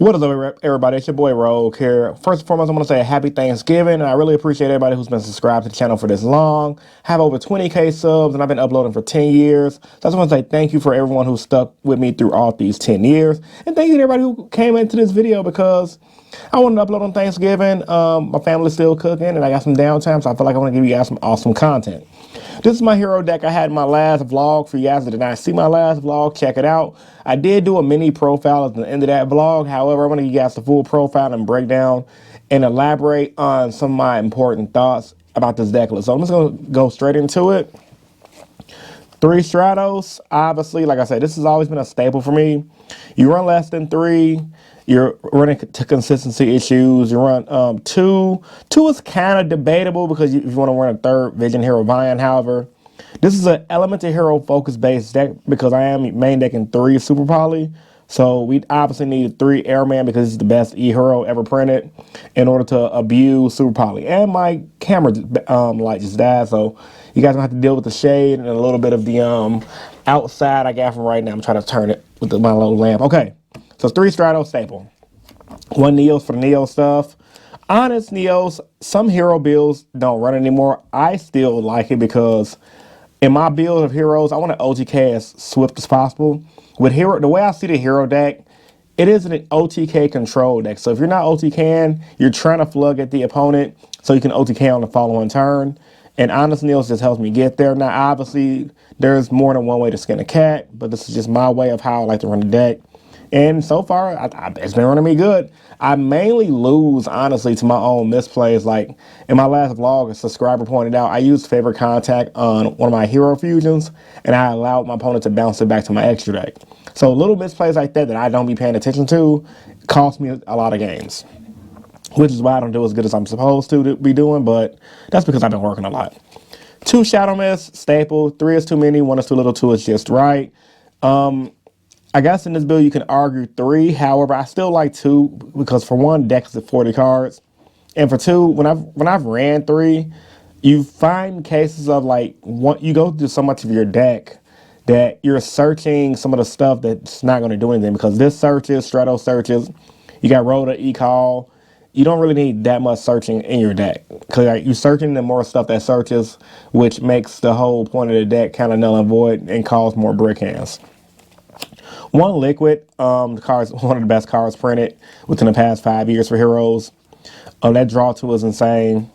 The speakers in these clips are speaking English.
What is up, everybody? It's your boy Rogue here. First and foremost, I want to say a happy Thanksgiving, and I really appreciate everybody who's been subscribed to the channel for this long. I have over 20K subs, and I've been uploading for 10 years. So I just want to say thank you for everyone who stuck with me through all these 10 years, and thank you to everybody who came into this video because I wanted to upload on Thanksgiving. My family's still cooking, and I got some downtime, so I feel like I want to give you guys some awesome content. This is my hero deck I had in my last vlog. For you guys that did not see my last vlog, check it out. I did do a mini profile at the end of that vlog. However, I want to give you guys the full profile and breakdown and elaborate on some of my important thoughts about this deck list. So I'm just going to go straight into it. 3 Stratos, obviously, like I said, this has always been a staple for me. You run less than 3, you're running to consistency issues. You run 2. 2 is kind of debatable because if you want to run a 3rd Vision Hero Vion. However, this is an Elemental Hero focus based deck because I am main decking 3 Super Poly. So we obviously need 3 Airman because it's the best E-Hero ever printed in order to abuse Super Poly. And my camera light just died, so you guys don't have to deal with the shade and a little bit of the outside I got from right now. I'm trying to turn it with my little lamp. Okay, so 3 Stratos staple. 1 Neos for the Neo stuff. Honest Neos, some hero builds don't run anymore. I still like it because in my build of heroes, I want to OTK as swift as possible. With hero, the way I see the hero deck, it is an OTK control deck. So if you're not OTKing, you're trying to plug at the opponent so you can OTK on the following turn. And Honest Neos just helps me get there. Now, obviously, there's more than one way to skin a cat, but this is just my way of how I like to run the deck. And so far, it's been running me good. I mainly lose, honestly, to my own misplays. Like in my last vlog, a subscriber pointed out, I used favorite contact on one of my hero fusions, and I allowed my opponent to bounce it back to my extra deck. So little misplays like that I don't be paying attention to cost me a lot of games, which is why I don't do as good as I'm supposed to be doing, but that's because I've been working a lot. 2 Shadow Mist, staple. 3 is too many, 1 is too little, 2 is just right. I guess in this build you can argue 3. However, I still like 2 because for 1, deck is at 40 cards, and for 2, when I've ran 3, you find cases of like you go through so much of your deck that you're searching some of the stuff that's not going to do anything because this searches, Stratos searches. You got Rhoda, E-Call. You don't really need that much searching in your deck because like, you're searching the more stuff that searches, which makes the whole point of the deck kind of null and void and cause more brick hands. 1 Liquid, the card's one of the best cards printed within the past 5 years for heroes. That draw to is insane.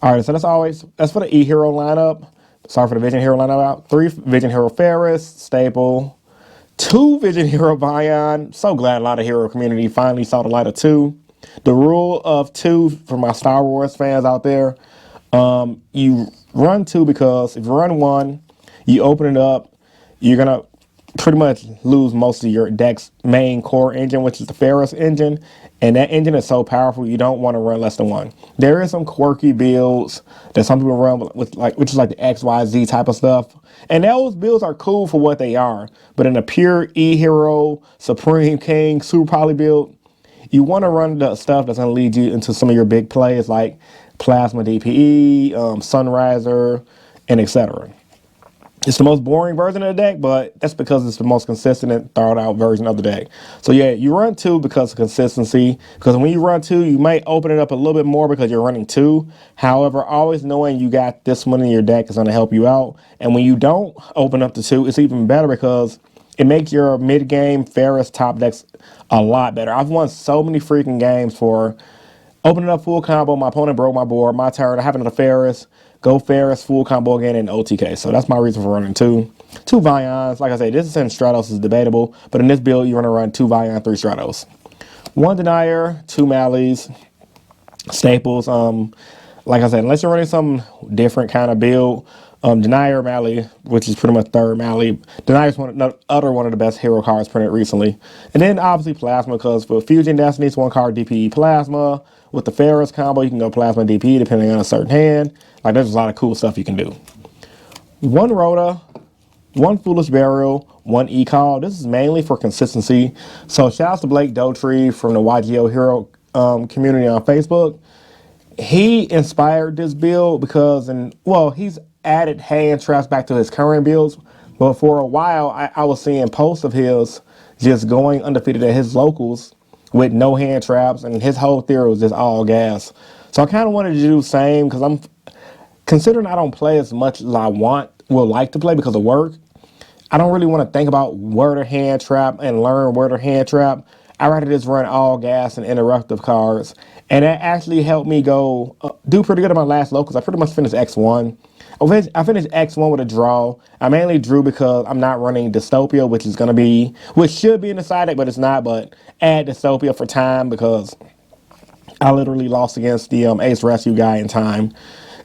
All right, so that's for the E-Hero lineup. Sorry for the Vision Hero lineup out. 3 Vision Hero Ferris, staple. 2 Vision Hero Vion. So glad a lot of hero community finally saw the light of 2. The rule of 2 for my Star Wars fans out there, you run 2 because if you run 1, you open it up, you're going to pretty much lose most of your deck's main core engine, which is the Ferris engine, and that engine is so powerful you don't want to run less than 1. There is some quirky builds that some people run with, like which is like the XYZ type of stuff, and those builds are cool for what they are. But in a pure E-Hero, Supreme King, Super Poly build, you want to run the stuff that's going to lead you into some of your big plays like Plasma DPE, Sunriser, and etc. It's the most boring version of the deck, but that's because it's the most consistent and thought out version of the deck. So yeah, you run 2 because of consistency. Because when you run 2, you might open it up a little bit more because you're running 2. However, always knowing you got this one in your deck is going to help you out. And when you don't open up to 2, it's even better because it makes your mid-game Ferris top decks a lot better. I've won so many freaking games for opening up full combo, my opponent broke my board, my turn, I have another Ferris, go Ferris, full combo again, and OTK. So that's my reason for running 2. 2 Vions. Like I say, this is in Stratos is debatable, but in this build, you're going to run 2 Vion, 3 Stratos. 1 Denier, 2 Malleys, staples. Like I said, unless you're running some different kind of build, Denier Malley, which is pretty much 3rd Malley. Denier's one of the best hero cards printed recently. And then obviously Plasma, because for Fusion Destiny, it's 1 card DPE Plasma. With the Ferris combo, you can go Plasma DPE depending on a certain hand. Like there's a lot of cool stuff you can do. 1 Rhoda, 1 Foolish Burial, 1 E-Call. This is mainly for consistency. So shout out to Blake Dotree from the Yugioh hero community on Facebook. He inspired this build because, he's added hand traps back to his current builds. But for a while, I was seeing posts of his just going undefeated at his locals with no hand traps, and his whole theory was just all gas. So I kind of wanted to do the same because I'm considering I don't play as much as I would like to play because of work. I don't really want to think about where to hand trap and learn where to hand trap. I rather just run all gas and interruptive cards, and that actually helped me go do pretty good at my last locals. I pretty much finished X1. I finished X1 with a draw. I mainly drew because I'm not running Dystopia, which should be in the side deck, but it's not. But add Dystopia for time because I literally lost against the Ace Rescue guy in time.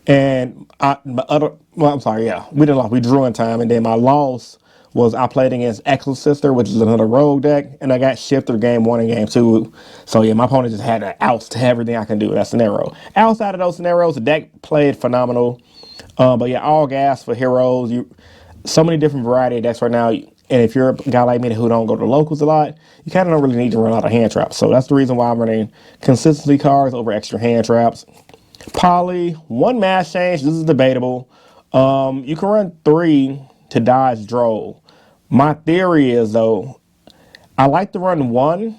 And I'm sorry, yeah, we didn't lose. We drew in time, and then my loss was I played against Exorcister, which is another rogue deck, and I got shifted game 1 and game 2. So yeah, my opponent just had to oust everything I can do in that scenario. Outside of those scenarios, the deck played phenomenal. But yeah, all gas for heroes. So many different variety of decks right now. And if you're a guy like me who don't go to locals a lot, you kind of don't really need to run out of hand traps. So that's the reason why I'm running consistency cards over extra hand traps. Poly, 1 mass change. This is debatable. You can run 3 to dodge Droll. My theory is, though, I like to run 1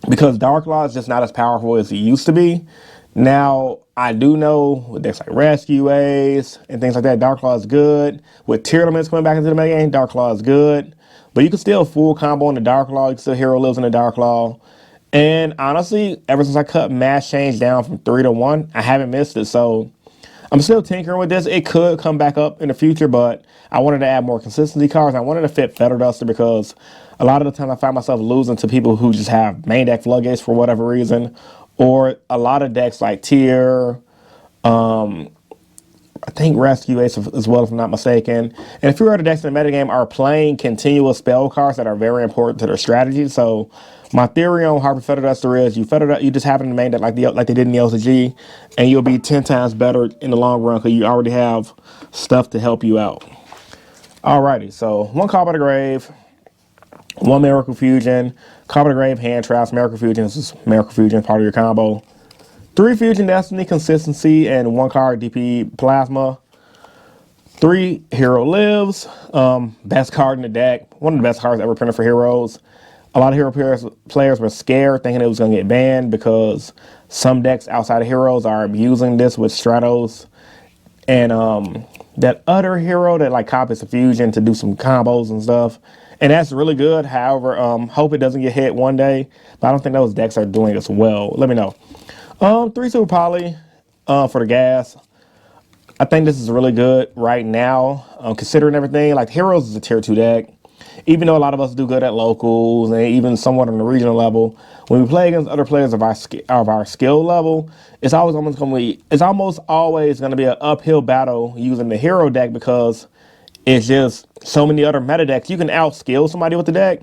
because Dark Law is just not as powerful as it used to be. Now, I do know with decks like Rescue Ace and things like that, Dark Law is good. With Teardaments coming back into the meta game, Dark Law is good. But you can still full combo in the Dark Law. You can still Hero Lives in the Dark Law. And honestly, ever since I cut mass change down from 3 to 1, I haven't missed it. So I'm still tinkering with this. It could come back up in the future, but I wanted to add more consistency cards. I wanted to fit Feather Duster because a lot of the time I find myself losing to people who just have main deck floodgates for whatever reason, or a lot of decks like Tier, I think Rescue Ace as well, if I'm not mistaken. And a few other decks in the metagame are playing continuous spell cards that are very important to their strategy. So my theory on Harper Feather Duster is you just have it in the main deck like they did in the LCG, and you'll be 10 times better in the long run because you already have stuff to help you out. Alrighty, so 1 card by the grave, 1 Miracle Fusion, card by the grave, hand traps, Miracle Fusion. This is Miracle Fusion, part of your combo. 3 Fusion Destiny, consistency, and 1 card DP Plasma. 3 Hero Lives, best card in the deck. One of the best cards ever printed for Heroes. A lot of Hero players were scared, thinking it was going to get banned because some decks outside of Heroes are abusing this with Stratos. And that other hero that like copies the Fusion to do some combos and stuff. And that's really good. However, hope it doesn't get hit one day. But I don't think those decks are doing as well. Let me know. 3 Super Poly for the gas. I think this is really good right now, considering everything. Like, Heroes is a tier 2 deck. Even though a lot of us do good at locals and even somewhat on the regional level, when we play against other players of our skill level, it's almost always going to be an uphill battle using the hero deck because it's just so many other meta decks. You can outskill somebody with the deck,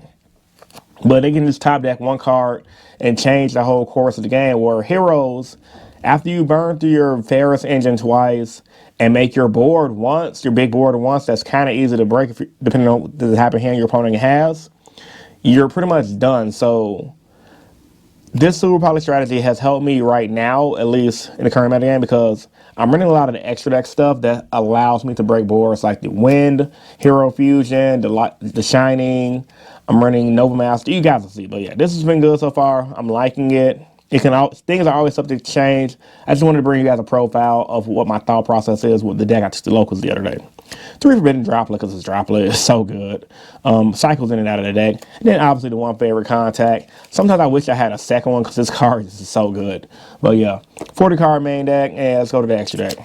but they can just top deck 1 card and change the whole course of the game. Where Heroes, after you burn through your Ferris engine twice and make your board once, your big board once, that's kind of easy to break depending on the type of hand your opponent has, you're pretty much done. So this Super Poly strategy has helped me right now, at least in the current meta game, because I'm running a lot of the extra deck stuff that allows me to break boards like the Wind, Hero Fusion, the Shining. I'm running Nova Master. You guys will see. But yeah, this has been good so far. I'm liking it. Things are always subject to change. I just wanted to bring you guys a profile of what my thought process is with the deck I took to locals the other day. 3 Forbidden Droplet, because this Droplet is so good. Cycles in and out of the deck. And then obviously the 1 Favorite Contact. Sometimes I wish I had a second one because this card is so good. But yeah, 40 card main deck, and let's go to the extra deck.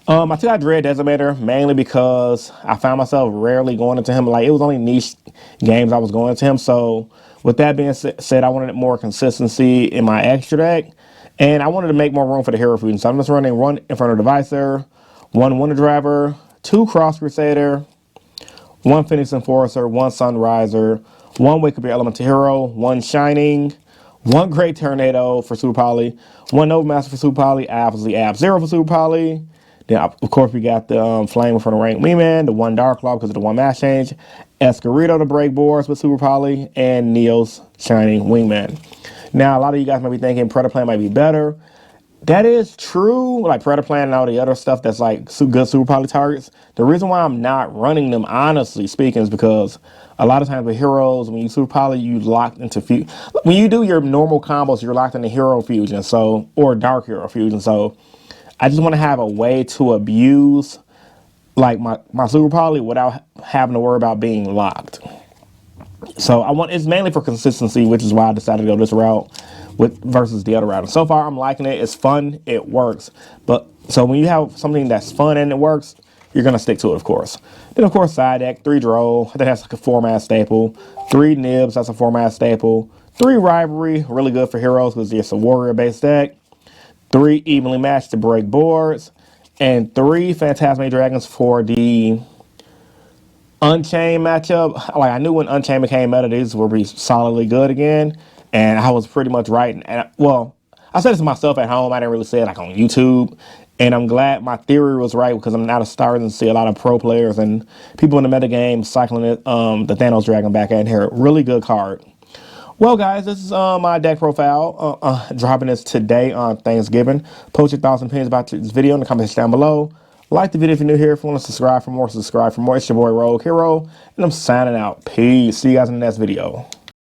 I took out Dread Decimator mainly because I found myself rarely going into him. Like, it was only niche games I was going into him. So with that being said, I wanted more consistency in my extra deck, and I wanted to make more room for the Hero Fusion. So I'm just running 1 Inferno Devicer, 1 Wonder Driver, 2 Cross Crusader, 1 Phoenix Enforcer, 1 Sunriser, 1 Wake Up Your Elemental Hero, 1 Shining, 1 Great Tornado for Super Poly, 1 Nova Master for Super Poly, obviously Ab-Zero for Super Poly. Then, of course, we got the Flame from the Rank Wingman, the 1 Dark Claw because of the 1 mass change, Escarito to break boards with Super Poly, and Neos Shining Wingman. Now, a lot of you guys might be thinking Predator Plane might be better. That is true. Like Predator Plan and all the other stuff that's like good super poly targets. The reason why I'm not running them, honestly speaking, is because a lot of times with heroes, when you super poly, you locked into when you do your normal combos, you're locked into hero fusion, so or dark hero fusion. So I just want to have a way to abuse like my super poly without having to worry about being locked. So it's mainly for consistency, which is why I decided to go this route versus the other route. And so far, I'm liking it. It's fun. It works. But so when you have something that's fun and it works, you're gonna stick to it, of course. Then of course, side deck 3 Droll. I think that's like a format staple. 3 Nibs. That's a format staple. 3 Rivalry. Really good for heroes because it's a warrior based deck. 3 Evenly Matched to break boards. And 3 Phantasme Dragons for the Unchained matchup. Like I knew when Unchained became meta, these would be solidly good again, and I was pretty much right. And well, I said this to myself at home. I didn't really say it like on YouTube, and I'm glad my theory was right because I'm now starting to see a lot of pro players and people in the meta game cycling it. The Thanos Dragon back in here, really good card. Well, guys, this is my deck profile. Dropping this today on Thanksgiving. Post your thoughts and opinions about this video in the comments down below. Like the video if you're new here. If you want to subscribe for more, subscribe for more. It's your boy Rogue Hero, and I'm signing out. Peace. See you guys in the next video.